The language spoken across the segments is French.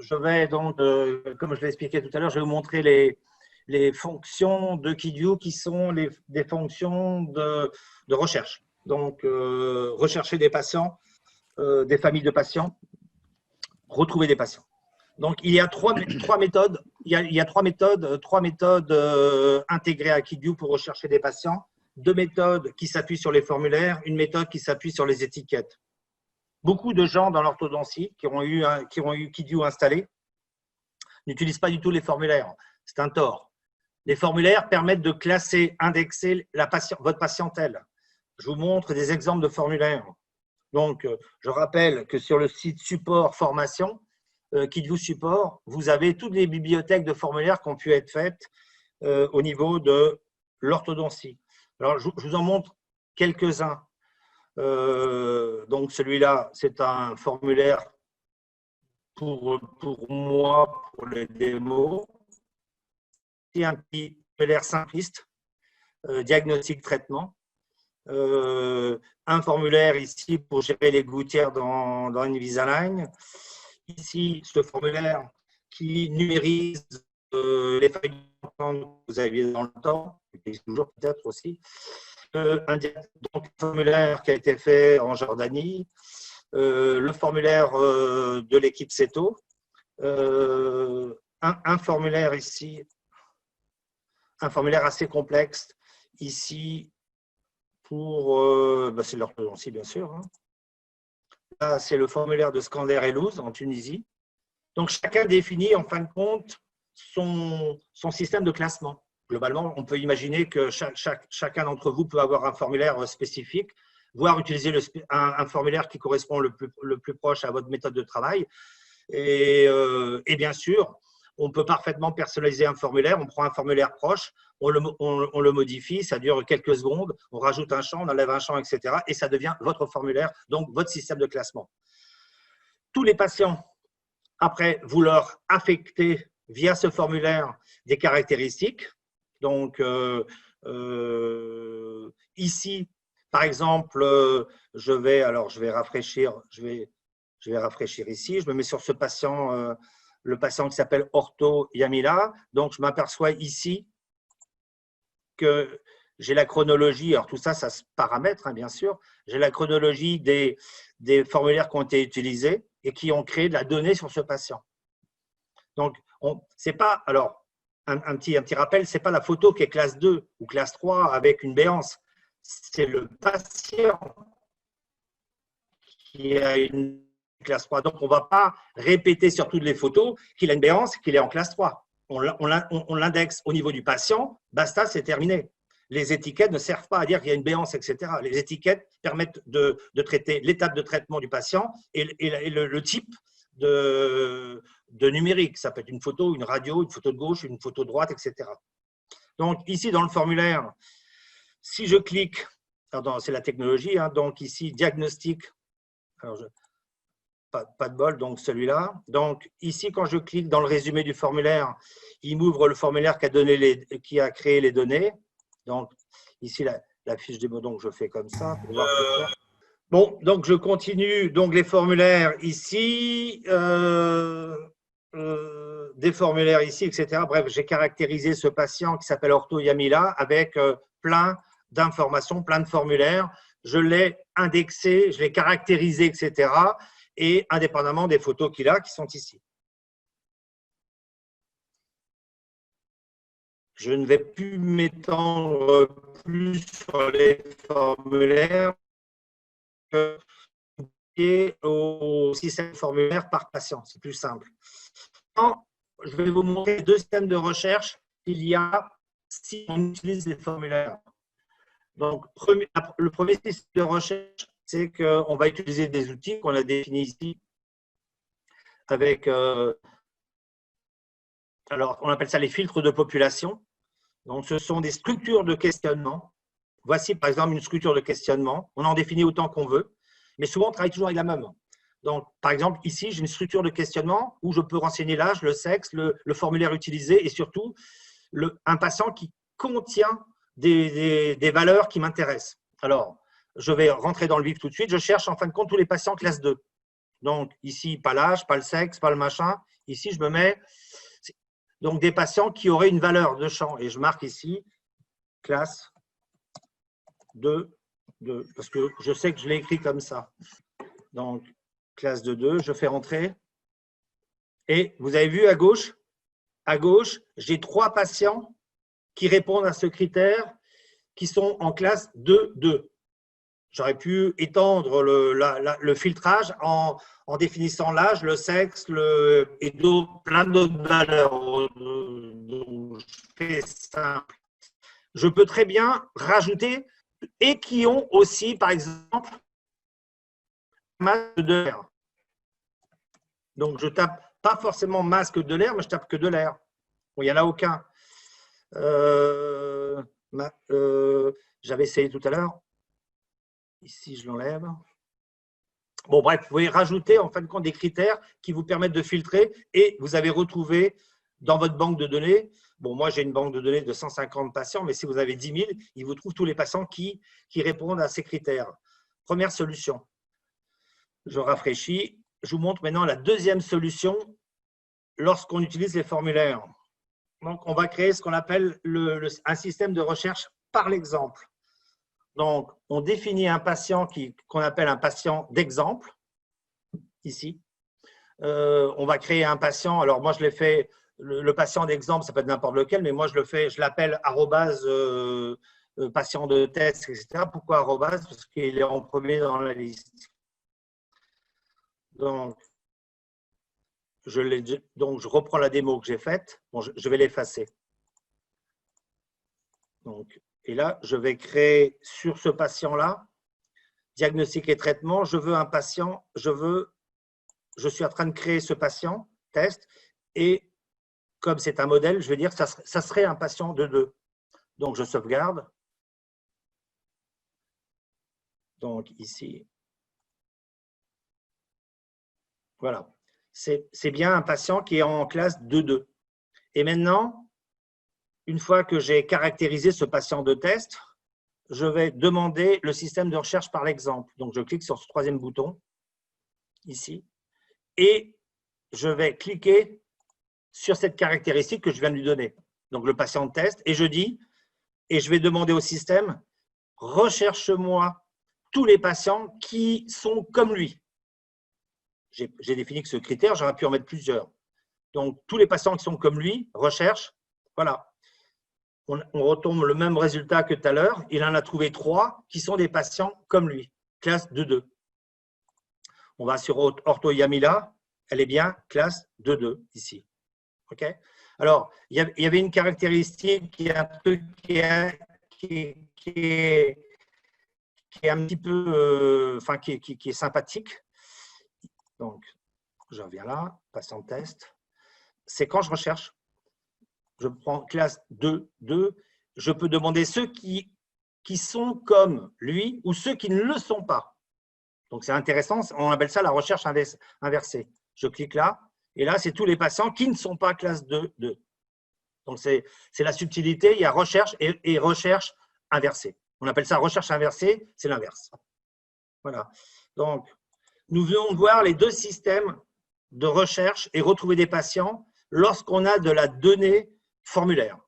je vais donc, comme je l'ai expliqué tout à l'heure, je vais vous montrer les fonctions de KidView qui sont des fonctions de recherche. Donc, rechercher des patients, des familles de patients, retrouver des patients. Donc, il y a trois méthodes. Il y a trois méthodes intégrées à KidView pour rechercher des patients. Deux méthodes qui s'appuient sur les formulaires, une méthode qui s'appuie sur les étiquettes. Beaucoup de gens dans l'orthodontie qui ont eu KidView installé n'utilisent pas du tout les formulaires. C'est un tort. Les formulaires permettent de classer, indexer votre patientèle. Je vous montre des exemples de formulaires. Donc, je rappelle que sur le site support formation, KidView Support, vous avez toutes les bibliothèques de formulaires qui ont pu être faites au niveau de l'orthodontie. Alors, je vous en montre quelques-uns. Donc, celui-là, c'est un formulaire pour moi, pour les démos. C'est un petit formulaire simpliste, diagnostic traitement. Un formulaire ici pour gérer les gouttières dans Invisalign. Ici, ce formulaire qui numérise les feuilles que vous aviez dans le temps, et toujours peut-être aussi. Donc, un formulaire qui a été fait en Jordanie, le formulaire de l'équipe CETO, un formulaire ici, un formulaire assez complexe ici pour, c'est l'orthodontie bien sûr. Hein. Là, c'est le formulaire de Skander et Louz en Tunisie. Donc, chacun définit en fin de compte son système de classement. Globalement, on peut imaginer que chacun d'entre vous peut avoir un formulaire spécifique, voire utiliser un formulaire qui correspond le plus proche à votre méthode de travail. Et bien sûr, on peut parfaitement personnaliser un formulaire. On prend un formulaire proche, on le modifie, ça dure quelques secondes, on rajoute un champ, on enlève un champ, etc. Et ça devient votre formulaire, donc votre système de classement. Tous les patients, après, vous leur affectez via ce formulaire des caractéristiques. Donc, ici, par exemple, je vais rafraîchir ici. Je me mets sur ce patient, le patient qui s'appelle Ortho Yamila. Donc, je m'aperçois ici que j'ai la chronologie. Alors, tout ça, ça se paramètre, hein, bien sûr. J'ai la chronologie des formulaires qui ont été utilisés et qui ont créé de la donnée sur ce patient. Donc, c'est pas, alors, un petit rappel, ce n'est pas la photo qui est classe 2 ou classe 3 avec une béance. C'est le patient qui a une classe 3. Donc, on ne va pas répéter sur toutes les photos qu'il a une béance, qu'il est en classe 3. On l'indexe au niveau du patient, basta, c'est terminé. Les étiquettes ne servent pas à dire qu'il y a une béance, etc. Les étiquettes permettent de traiter l'étape de traitement du patient et le type de numérique. Ça peut être une photo, une radio, une photo de gauche, une photo de droite, etc. Donc, ici, dans le formulaire, si je clique, c'est la technologie, hein, donc ici, diagnostic, alors pas de bol, donc celui-là. Donc, ici, quand je clique dans le résumé du formulaire, il m'ouvre le formulaire qui a créé les données. Donc, ici, la fiche démo, donc je fais comme ça. Pour voir bon, donc je continue. Donc, les formulaires ici, des formulaires ici, etc. Bref, j'ai caractérisé ce patient qui s'appelle Ortho Yamila avec plein d'informations, plein de formulaires. Je l'ai indexé, je l'ai caractérisé, etc. Et indépendamment des photos qu'il a qui sont ici. Je ne vais plus m'étendre plus sur les formulaires et au système formulaire par patient. C'est plus simple. Je vais vous montrer deux systèmes de recherche qu'il y a si on utilise les formulaires. Donc, le premier système de recherche, c'est qu'on va utiliser des outils qu'on a définis ici avec, alors on appelle ça les filtres de population. Donc, ce sont des structures de questionnement. Voici par exemple une structure de questionnement. On en définit autant qu'on veut, mais souvent on travaille toujours avec la même. Donc, par exemple, ici, j'ai une structure de questionnement où je peux renseigner l'âge, le sexe, le formulaire utilisé et surtout un patient qui contient des valeurs qui m'intéressent. Alors, je vais rentrer dans le vif tout de suite. Je cherche en fin de compte tous les patients classe 2. Donc, ici, pas l'âge, pas le sexe, pas le machin. Ici, je me mets donc des patients qui auraient une valeur de champ. Et je marque ici classe 2, 2, parce que je sais que je l'ai écrit comme ça. Donc, classe de 2, je fais rentrer. Et vous avez vu à gauche, j'ai 3 patients qui répondent à ce critère, qui sont en classe 2, 2. J'aurais pu étendre le filtrage en définissant l'âge, le sexe et plein d'autres valeurs. Donc, je fais simple. Je peux très bien rajouter et qui ont aussi, par exemple, masque de l'air. Donc, je tape pas forcément masque de l'air, mais je tape que de l'air. Bon, il n'y en a aucun. J'avais essayé tout à l'heure. Ici, je l'enlève. Bon, bref, vous pouvez rajouter en fin de compte des critères qui vous permettent de filtrer et vous avez retrouvé dans votre banque de données. Bon, moi, j'ai une banque de données de 150 patients, mais si vous avez 10 000, il vous trouve tous les patients qui répondent à ces critères. Première solution. Je rafraîchis. Je vous montre maintenant la deuxième solution lorsqu'on utilise les formulaires. Donc, on va créer ce qu'on appelle un système de recherche par l'exemple. Donc, on définit un patient qu'on appelle un patient d'exemple, ici. On va créer un patient. Alors, moi, je l'ai fait, le patient d'exemple, ça peut être n'importe lequel, mais moi, je l'appelle arrobase patient de test, etc. Pourquoi arrobase? Parce qu'il est en premier dans la liste. Donc, je reprends la démo que j'ai faite. Bon, je vais l'effacer. Donc, et là, je vais créer sur ce patient-là, diagnostic et traitement, je veux un patient, je suis en train de créer ce patient, test, et comme c'est un modèle, je vais dire que ça serait un patient de 2. Donc, je sauvegarde. Donc, ici, voilà. C'est bien un patient qui est en classe 2-2. Et maintenant, une fois que j'ai caractérisé ce patient de test, je vais demander le système de recherche par l'exemple. Donc, je clique sur ce troisième bouton, ici, et je vais cliquer sur cette caractéristique que je viens de lui donner. Donc, le patient de test, et je vais demander au système, recherche-moi tous les patients qui sont comme lui. J'ai défini que ce critère, j'aurais pu en mettre plusieurs. Donc, tous les patients qui sont comme lui, recherche, voilà. On retombe le même résultat que tout à l'heure. Il en a trouvé 3 qui sont des patients comme lui, classe 2-2. On va sur Ortho Yamila, elle est bien classe 2-2 ici. OK? Alors, il y avait une caractéristique qui est un truc qui est un petit peu, enfin, qui est sympathique. Donc, je reviens là, patient de test. C'est quand je recherche, je prends classe 2, 2, je peux demander ceux qui sont comme lui ou ceux qui ne le sont pas. Donc, c'est intéressant, on appelle ça la recherche inversée. Je clique là, et là, c'est tous les patients qui ne sont pas classe 2, 2. Donc, c'est la subtilité, il y a recherche et recherche inversée. On appelle ça recherche inversée, c'est l'inverse. Voilà. Donc, nous venons de voir les deux systèmes de recherche et retrouver des patients lorsqu'on a de la donnée formulaire.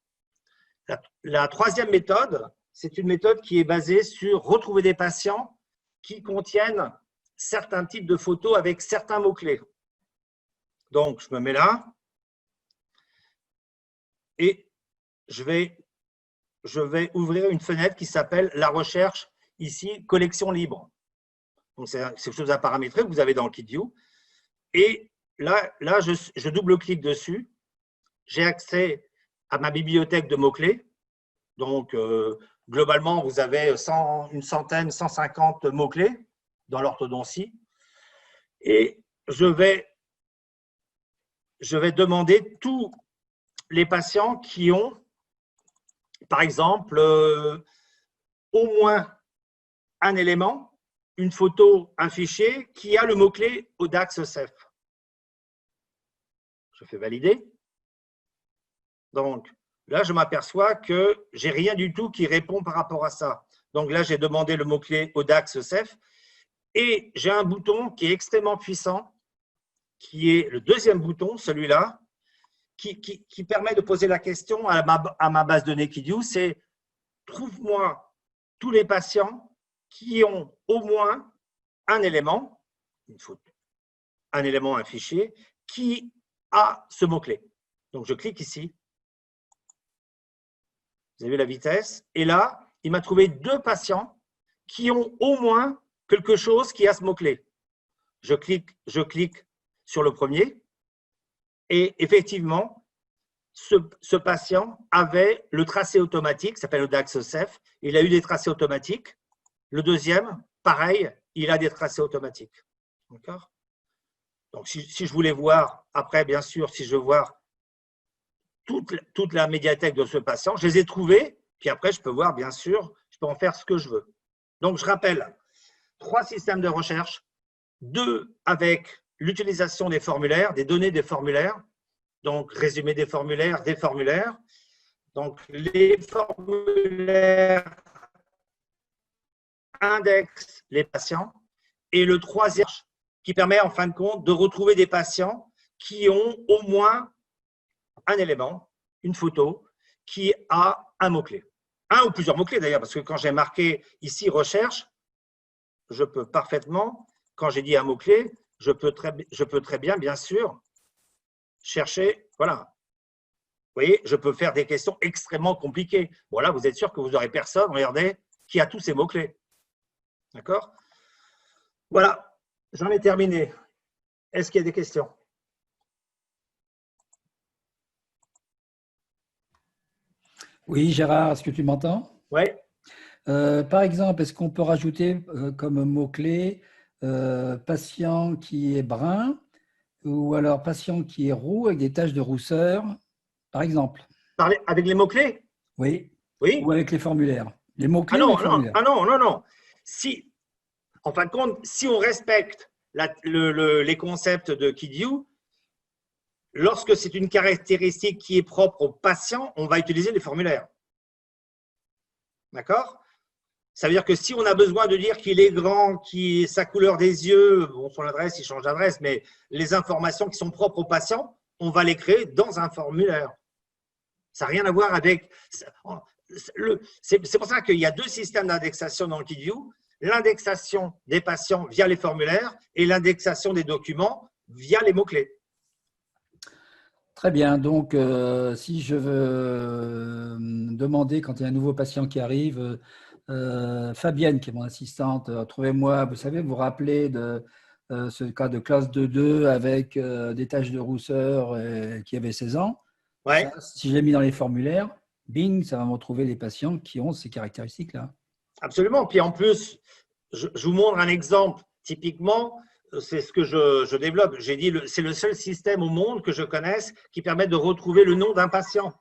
La troisième méthode, c'est une méthode qui est basée sur retrouver des patients qui contiennent certains types de photos avec certains mots-clés. Donc, je me mets là et je vais ouvrir une fenêtre qui s'appelle la recherche, ici, collection libre. Donc, c'est quelque chose à paramétrer que vous avez dans le KitView. Et là je double-clique dessus. J'ai accès à ma bibliothèque de mots-clés. Donc, globalement, vous avez une centaine, 150 mots-clés dans l'orthodontie. Et je vais demander tous les patients qui ont, par exemple, au moins un élément, une photo, un fichier qui a le mot-clé Audax-CEF. Je fais valider. Donc, là, je m'aperçois que je n'ai rien du tout qui répond par rapport à ça. Donc là, j'ai demandé le mot-clé Audax-CEF et j'ai un bouton qui est extrêmement puissant qui est le deuxième bouton, celui-là, qui permet de poser la question à ma base de données KidView, c'est trouve-moi tous les patients qui ont au moins un élément, un élément, un fichier, qui a ce mot-clé. Donc, je clique ici. Vous avez la vitesse. Et là, il m'a trouvé 2 patients qui ont au moins quelque chose qui a ce mot-clé. Je clique sur le premier. Et effectivement, ce patient avait le tracé automatique, ça s'appelle le DAX-CEF. Il a eu des tracés automatiques. Le deuxième, pareil, il a des tracés automatiques. D'accord? Donc, si je voulais voir, après, bien sûr, si je veux voir toute la médiathèque de ce patient, je les ai trouvés, puis après, je peux voir, bien sûr, je peux en faire ce que je veux. Donc, je rappelle, 3 systèmes de recherche, 2 avec l'utilisation des formulaires, des données des formulaires, donc résumé des formulaires. Donc, les formulaires indexent les patients. Et le troisième qui permet, en fin de compte, de retrouver des patients qui ont au moins un élément, une photo, qui a un mot-clé. Un ou plusieurs mots-clés d'ailleurs, parce que quand j'ai marqué ici « recherche », je peux parfaitement, quand j'ai dit un mot-clé, je peux très bien, bien sûr, chercher, voilà. Vous voyez, je peux faire des questions extrêmement compliquées. Bon, là, vous êtes sûr que vous n'aurez personne, regardez, qui a tous ces mots-clés. D'accord? Voilà, j'en ai terminé. Est-ce qu'il y a des questions? Oui, Gérard, est-ce que tu m'entends? Oui. Par exemple, est-ce qu'on peut rajouter comme mot-clé patient qui est brun ou alors patient qui est roux avec des taches de rousseur, par exemple? Parler avec les mots-clés? Oui. Oui. Ou avec les formulaires? Les Ah mots-clés ou non, les formulaires? non. Si, en fin de compte, si on respecte les concepts de KidView, lorsque c'est une caractéristique qui est propre au patient, on va utiliser les formulaires. D'accord? Ça veut dire que si on a besoin de dire qu'il est grand, sa couleur des yeux, bon, son adresse, il change d'adresse, mais les informations qui sont propres au patient, on va les créer dans un formulaire. Ça n'a rien à voir avec… C'est pour ça qu'il y a 2 systèmes d'indexation dans le KidView. L'indexation des patients via les formulaires et l'indexation des documents via les mots-clés. Très bien. Donc, si je veux demander, quand il y a un nouveau patient qui arrive, Fabienne, qui est mon assistante, trouvez-moi, vous savez, vous rappelez de ce cas de classe de 2 avec des taches de rousseur qui avait 16 ans. Ouais. Ça, si je l'ai mis dans les formulaires, bing, ça va me retrouver les patients qui ont ces caractéristiques-là. Absolument. Puis en plus, je vous montre un exemple. Typiquement, c'est ce que je développe. J'ai dit, c'est le seul système au monde que je connaisse qui permet de retrouver le nom d'un patient.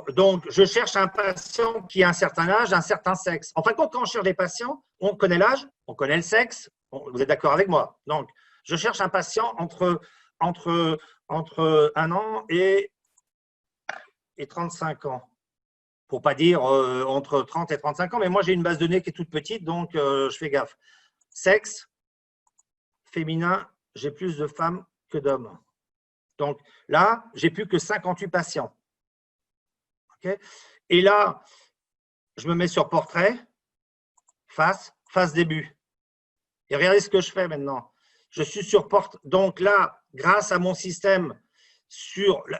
Donc, je cherche un patient qui a un certain âge, un certain sexe. En fin de compte, quand on cherche des patients, on connaît l'âge, on connaît le sexe. Vous êtes d'accord avec moi? Donc, je cherche un patient entre 1 an et 35 ans. Pour ne pas dire entre 30 et 35 ans, mais moi, j'ai une base de données qui est toute petite, donc je fais gaffe. Sexe, féminin, j'ai plus de femmes que d'hommes. Donc là, j'ai plus que 58 patients. Okay. Et là, je me mets sur portrait, face début. Et regardez ce que je fais maintenant. Je suis sur portrait. Donc là, grâce à mon système,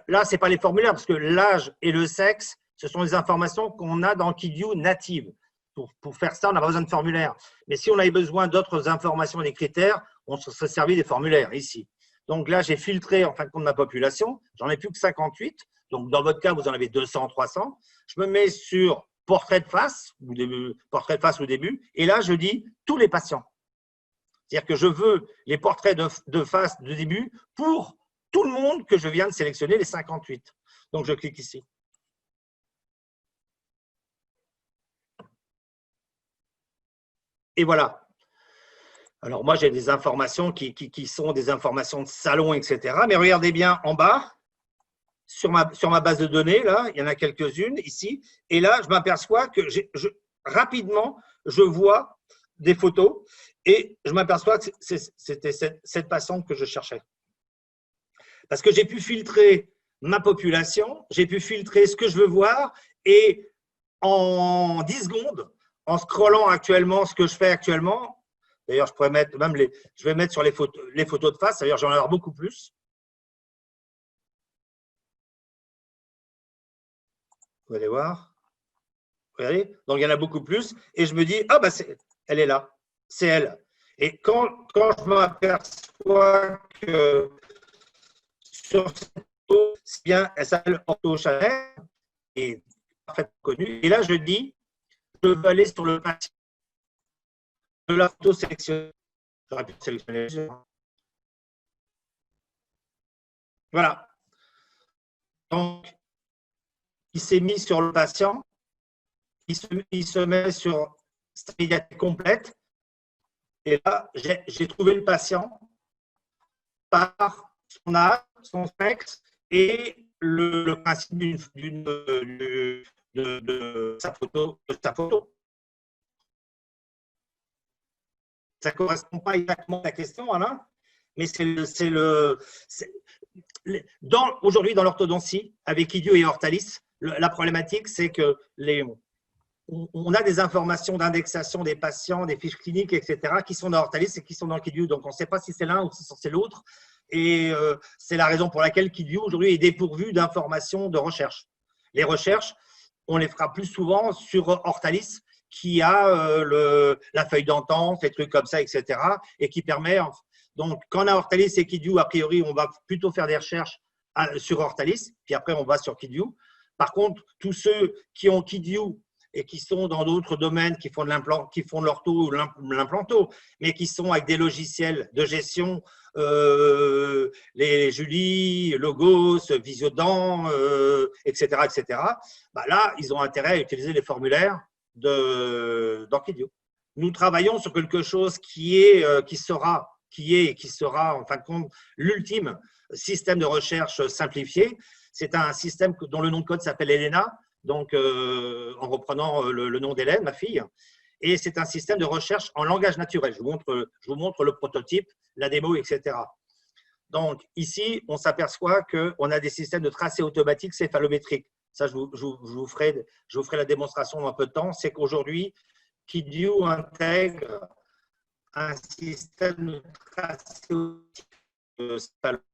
là, ce n'est pas les formulaires, parce que l'âge et le sexe, ce sont les informations qu'on a dans KidView native. Pour faire ça, on n'a pas besoin de formulaire. Mais si on avait besoin d'autres informations et des critères, on se serait servi des formulaires ici. Donc là, j'ai filtré en fin de compte ma population. J'en ai plus que 58. Donc dans votre cas, vous en avez 200, 300. Je me mets sur portrait de face au début. Et là, je dis tous les patients. C'est-à-dire que je veux les portraits de face de début pour tout le monde que je viens de sélectionner, les 58. Donc je clique ici. Et voilà. Alors, moi, j'ai des informations qui sont des informations de salon, etc. Mais regardez bien en bas, sur ma base de données, là, il y en a quelques-unes ici. Et là, je m'aperçois que rapidement, je vois des photos et je m'aperçois que c'était cette patiente que je cherchais. Parce que j'ai pu filtrer ma population, j'ai pu filtrer ce que je veux voir et en 10 secondes, en scrollant actuellement ce que je fais actuellement, d'ailleurs, je pourrais mettre même je vais mettre sur les photos de face, d'ailleurs, j'en ai avoir beaucoup plus. Vous allez voir. Regardez, donc il y en a beaucoup plus. Et je me dis, ah, bah, elle est là, c'est elle. Et quand je m'aperçois que sur cette photo, c'est bien, elle s'appelle Ortho Chanel, et parfaitement connue. Et là, je dis, je veux aller sur le patient de la photo sélectionnée. J'aurais pu sélectionner. Voilà. Donc, il s'est mis sur le patient, il se met sur sa médiathèque complète. Et là, j'ai trouvé le patient par son âge, son sexe et le principe de sa photo. Ça ne correspond pas exactement à la question, Alain, mais aujourd'hui, dans l'orthodontie, avec Idiot et Orthalis, la problématique, c'est que on a des informations d'indexation des patients, des fiches cliniques, etc., qui sont dans Orthalis et qui sont dans Kidiu. Donc, on ne sait pas si c'est l'un ou si c'est l'autre. Et c'est la raison pour laquelle Kidiu, aujourd'hui, est dépourvu d'informations de recherche. Les recherches, on les fera plus souvent sur Orthalis, qui a la feuille d'entente, des trucs comme ça, etc., et qui permet… Donc, quand on a Orthalis et Kidiu, a priori, on va plutôt faire des recherches sur Orthalis, puis après, on va sur Kidiu. Par contre, tous ceux qui ont Kidiu et qui sont dans d'autres domaines, qui font de l'ortho ou l'implanto, mais qui sont avec des logiciels de gestion, les Julie, Logos, Visiodent, etc., etc., bah là, ils ont intérêt à utiliser les formulaires d'Orchidio. Nous travaillons sur quelque chose qui sera en fin de compte l'ultime système de recherche simplifié. C'est un système dont le nom de code s'appelle Elena, donc en reprenant le nom d'Hélène, ma fille. Et c'est un système de recherche en langage naturel. Je vous montre le prototype, la démo, etc. Donc ici, on s'aperçoit qu'on a des systèmes de tracé automatique céphalométrique. Ça, je vous ferai la démonstration dans un peu de temps. C'est qu'aujourd'hui, Kidiu intègre un système de tracé automatique.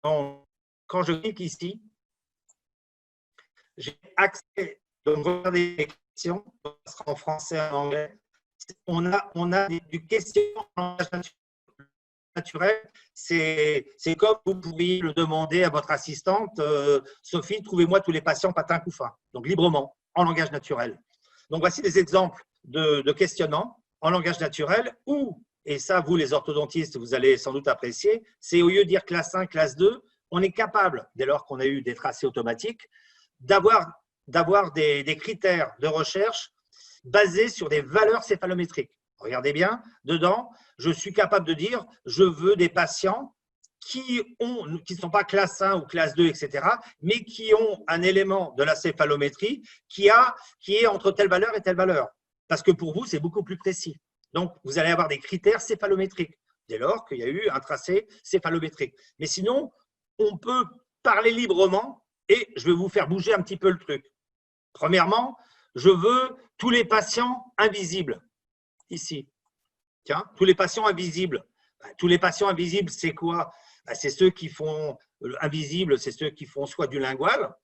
Quand je clique ici, j'ai accès, donc regardez les questions, ça sera en français et en anglais. On a du questionnement en langage naturel. C'est comme vous pourriez le demander à votre assistante, Sophie, trouvez-moi tous les patients patins couffins. Donc librement, en langage naturel. Donc voici des exemples de questionnement en langage naturel où, et ça vous les orthodontistes, vous allez sans doute apprécier, c'est au lieu de dire classe 1, classe 2, on est capable, dès lors qu'on a eu des tracés automatiques, d'avoir des critères de recherche basés sur des valeurs céphalométriques. Regardez bien, dedans, je suis capable de dire, je veux des patients qui ne sont pas classe 1 ou classe 2, etc., mais qui ont un élément de la céphalométrie qui est entre telle valeur et telle valeur. Parce que pour vous, c'est beaucoup plus précis. Donc, vous allez avoir des critères céphalométriques, dès lors qu'il y a eu un tracé céphalométrique. Mais sinon, on peut parler librement et je vais vous faire bouger un petit peu le truc. Premièrement, je veux tous les patients invisibles. Ici. Tiens, tous les patients invisibles. Tous les patients invisibles, c'est quoi? C'est ceux qui font invisibles, c'est ceux qui font soit du lingual,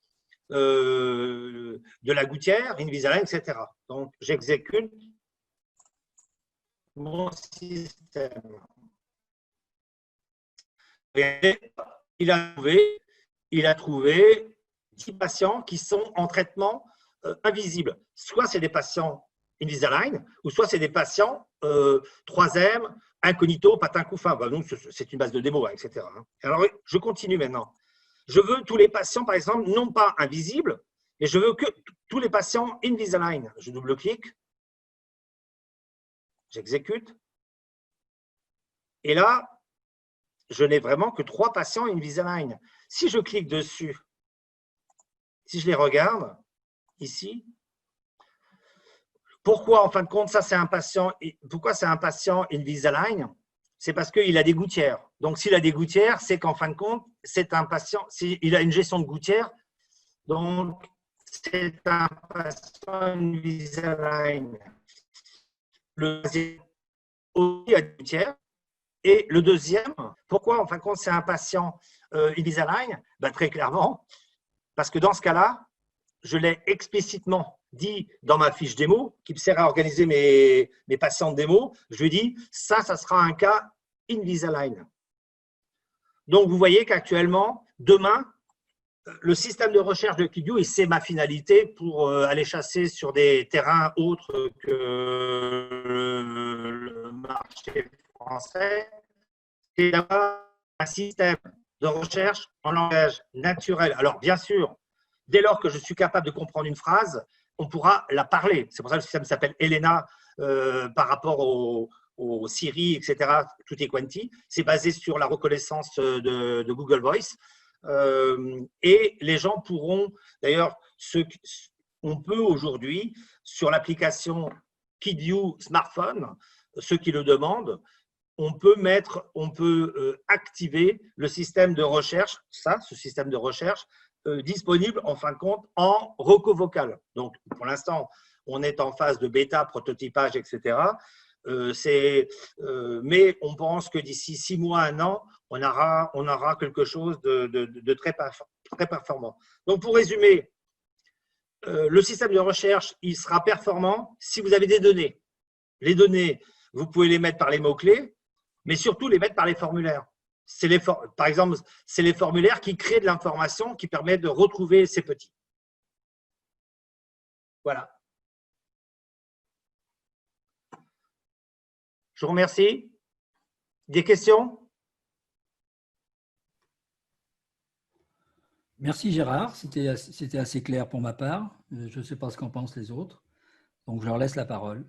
de la gouttière, Invisalign, etc. Donc, j'exécute mon système. Il a trouvé 10 patients qui sont en traitement invisible. Soit c'est des patients Invisalign, ou soit c'est des patients 3M, incognito, patin couffin. Bah, donc, c'est une base de démo, etc. Alors, je continue maintenant. Je veux tous les patients, par exemple, non pas invisibles, mais je veux que tous les patients Invisalign. Je double-clique. J'exécute. Et là, je n'ai vraiment que 3 patients Invisalign. Si je clique dessus, si je les regarde, ici, pourquoi, en fin de compte, ça c'est un patient, pourquoi c'est un patient Invisalign? C'est parce qu'il a des gouttières. Donc, s'il a des gouttières, c'est qu'en fin de compte, c'est un patient, il a une gestion de gouttières. Donc, c'est un patient Invisalign. Le deuxième aussi a des gouttières. Et le deuxième, pourquoi en fin de compte c'est un patient Invisalign? Ben, très clairement, parce que dans ce cas-là, je l'ai explicitement dit dans ma fiche démo, qui me sert à organiser mes patients de démo, je lui dis, ça sera un cas Invisalign. Donc, vous voyez qu'actuellement, demain, le système de recherche de KidView, et c'est ma finalité pour aller chasser sur des terrains autres que le marché français, c'est d'avoir un système de recherche en langage naturel. Alors, bien sûr, dès lors que je suis capable de comprendre une phrase, on pourra la parler. C'est pour ça que le système s'appelle Elena par rapport au Siri, etc. Tutti quanti. C'est basé sur la reconnaissance de Google Voice. Et les gens pourront, d'ailleurs, on peut aujourd'hui, sur l'application KidView Smartphone, ceux qui le demandent, on peut activer le système de recherche, ce système de recherche, disponible en fin de compte en reco vocal. Donc, pour l'instant, on est en phase de bêta, prototypage, etc. Mais on pense que d'ici 6 mois, 1 an, on aura quelque chose de très performant. Donc, pour résumer, le système de recherche, il sera performant si vous avez des données. Les données, vous pouvez les mettre par les mots-clés, mais surtout les mettre par les formulaires. Par exemple, c'est les formulaires qui créent de l'information qui permettent de retrouver ces petits. Voilà. Je vous remercie. Des questions? Merci Gérard, c'était assez clair pour ma part. Je ne sais pas ce qu'en pensent les autres, donc je leur laisse la parole.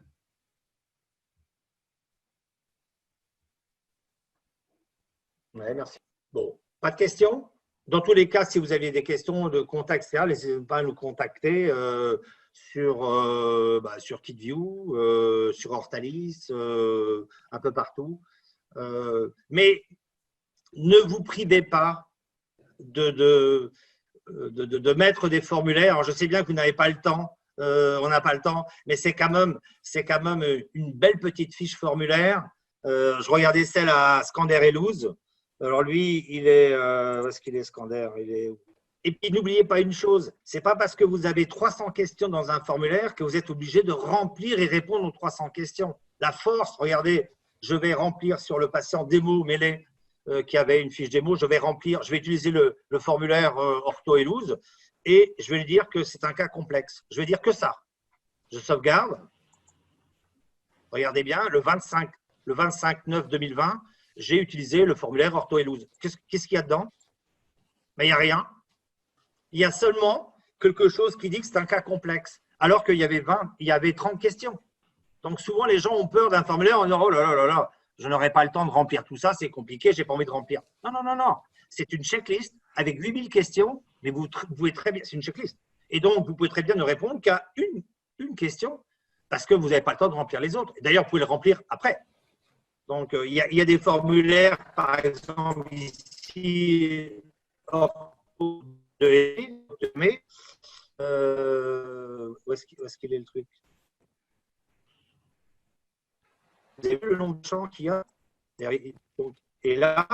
Oui, merci. Bon, pas de questions? Dans tous les cas, si vous aviez des questions de contact, etc., n'hésitez pas à nous contacter sur KidView, sur Hortalis, un peu partout. Mais ne vous privez pas de mettre des formulaires. Alors, je sais bien que vous n'avez pas le temps, on n'a pas le temps, mais c'est quand même une belle petite fiche formulaire. Je regardais celle à Scander et Louse. Alors lui, il est… où est-ce qu'il est, Scander? Et puis, n'oubliez pas une chose, ce n'est pas parce que vous avez 300 questions dans un formulaire que vous êtes obligé de remplir et répondre aux 300 questions. La force, regardez, je vais remplir sur le patient démo mêlé qui avait une fiche démo, je vais utiliser le formulaire Ortho et Louse et je vais lui dire que c'est un cas complexe. Je vais dire que ça. Je sauvegarde. Regardez bien, le 25/9/2020, j'ai utilisé le formulaire Ortho et Louse. Qu'est-ce qu'il y a dedans? Mais il n'y a rien. Il y a seulement quelque chose qui dit que c'est un cas complexe, alors qu'il y avait 30 questions. Donc, souvent, les gens ont peur d'un formulaire en disant « Oh là là là là, je n'aurai pas le temps de remplir tout ça, c'est compliqué, je n'ai pas envie de remplir. » Non, non, non, non. C'est une checklist avec 8000 questions, mais vous pouvez très bien… C'est une checklist. Et donc, vous pouvez très bien ne répondre qu'à une question parce que vous n'avez pas le temps de remplir les autres. D'ailleurs, vous pouvez le remplir après. Donc, il y a des formulaires, par exemple, ici, de mai. Où est-ce qu'il est le truc? Vous avez vu le nombre de champs qu'il y a? Et là, il y a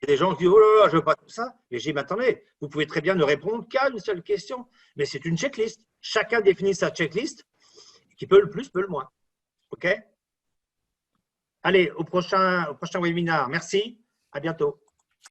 des gens qui disent « Oh là là, je ne veux pas tout ça. » Mais j'ai dit « Mais attendez, vous pouvez très bien ne répondre qu'à une seule question. » Mais c'est une checklist. Chacun définit sa checklist. Qui peut le plus, peut le moins. OK? Allez, au prochain webinaire. Merci. À bientôt.